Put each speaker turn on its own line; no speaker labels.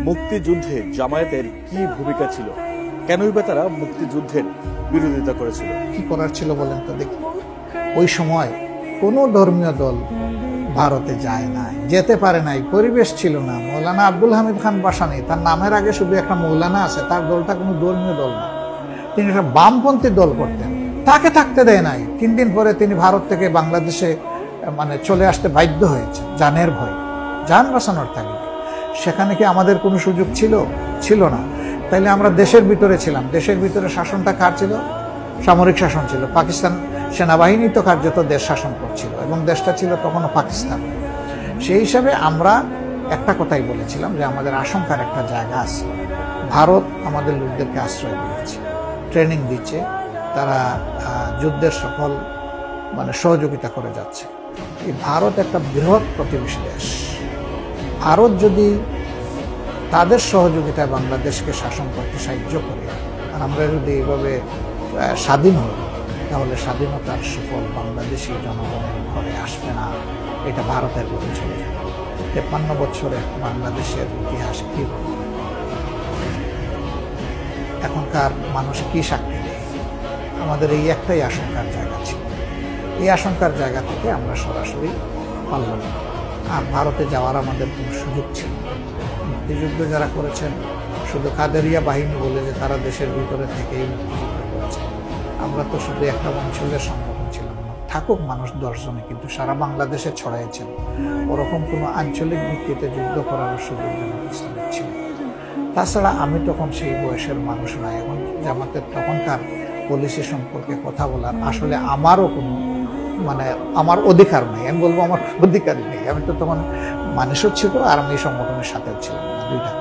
মুক্তিযুদ্ধে জামায়াতের কি ভূমিকা ছিল, কেনই বা তারা মুক্তিযুদ্ধের বিরোধিতা করেছিল?
কি করার ছিল বলেন তো দেখি। ওই সময় কোনো ধর্মীয় দল ভারতে যায় নাই, যেতে পারে নাই, পরিবেশ ছিল না। মৌলানা আব্দুল হামিদ খান বাসানি, তার নামের আগে শুধু একটা মৌলানা আছে, তার দলটা কোনো ধর্মীয় দল না, তিনি একটা বামপন্থী দল করতেন, তাকে থাকতে দেয় নাই। 3 দিন পরে তিনি ভারত থেকে বাংলাদেশে চলে আসতে বাধ্য হয়েছে, জানের ভয়, জান বাঁচানোর তাগিদে। সেখানে কি আমাদের কোনো সুযোগ ছিল? ছিল না। তাইলে আমরা দেশের ভিতরে ছিলাম, দেশের ভিতরে শাসনটা কার ছিল? সামরিক শাসন ছিল। পাকিস্তান সেনাবাহিনী তো কার্যত দেশ শাসন করছিল, এবং দেশটা ছিল তখনও পাকিস্তান। সেই হিসাবে আমরা একটা কথাই বলেছিলাম যে আমাদের আশঙ্কার একটা জায়গা আছে। ভারত আমাদের লোকদেরকে আশ্রয় দিয়েছে, ট্রেনিং দিচ্ছে, তারা যুদ্ধের সকল সহযোগিতা করে যাচ্ছে। এই ভারত একটা বৃহৎ প্রতিবেশী দেশ। ভারত যদি তাদের সহযোগিতায় বাংলাদেশকে শাসন করতে সাহায্য করে, আর আমরা যদি এইভাবে স্বাধীন হই, তাহলে স্বাধীনতার সুফল বাংলাদেশি জনগণের ঘরে আসবে না, এটা ভারতের ঘরে চলে যাবে। 53 বছরে বাংলাদেশের ইতিহাসে কি বলবে? এখনকার মানুষ কি সাক্ষী দেয়? আমাদের এই একটাই আশঙ্কার জায়গা ছিল। এই আশঙ্কার জায়গা থেকে আমরা সরাসরি পারলাম না। আর ভারতে যাওয়ার আমাদের কোনো সুযোগ ছিল না। মুক্তিযুদ্ধ যারা করেছেন, শুধু কাদেরিয়া বাহিনী বলে যে তারা দেশের ভিতরে থেকেই মুক্তিযুদ্ধ করেছে, আমরা তো শুধু একটা অঞ্চলের সংগঠন ছিলাম না, থাকুক মানুষ 10 জনে, কিন্তু সারা বাংলাদেশে ছড়াইছেন। ওরকম কোনো আঞ্চলিক ভিত্তিতে যুদ্ধ করার সুযোগ ইসলামের ছিল। তাছাড়া আমি তখন সেই বয়সের মানুষ না। এখন জামাতের তখনকার পলিসি সম্পর্কে কথা বলার আসলে আমারও কোনো আমার অধিকার নেই। আমি বলবো আমার অধিকারই নেই। আমি তো তখন মানুষও ছিল, আর আমি এই সংগঠনের সাথেও ছিলাম না, দুইটা।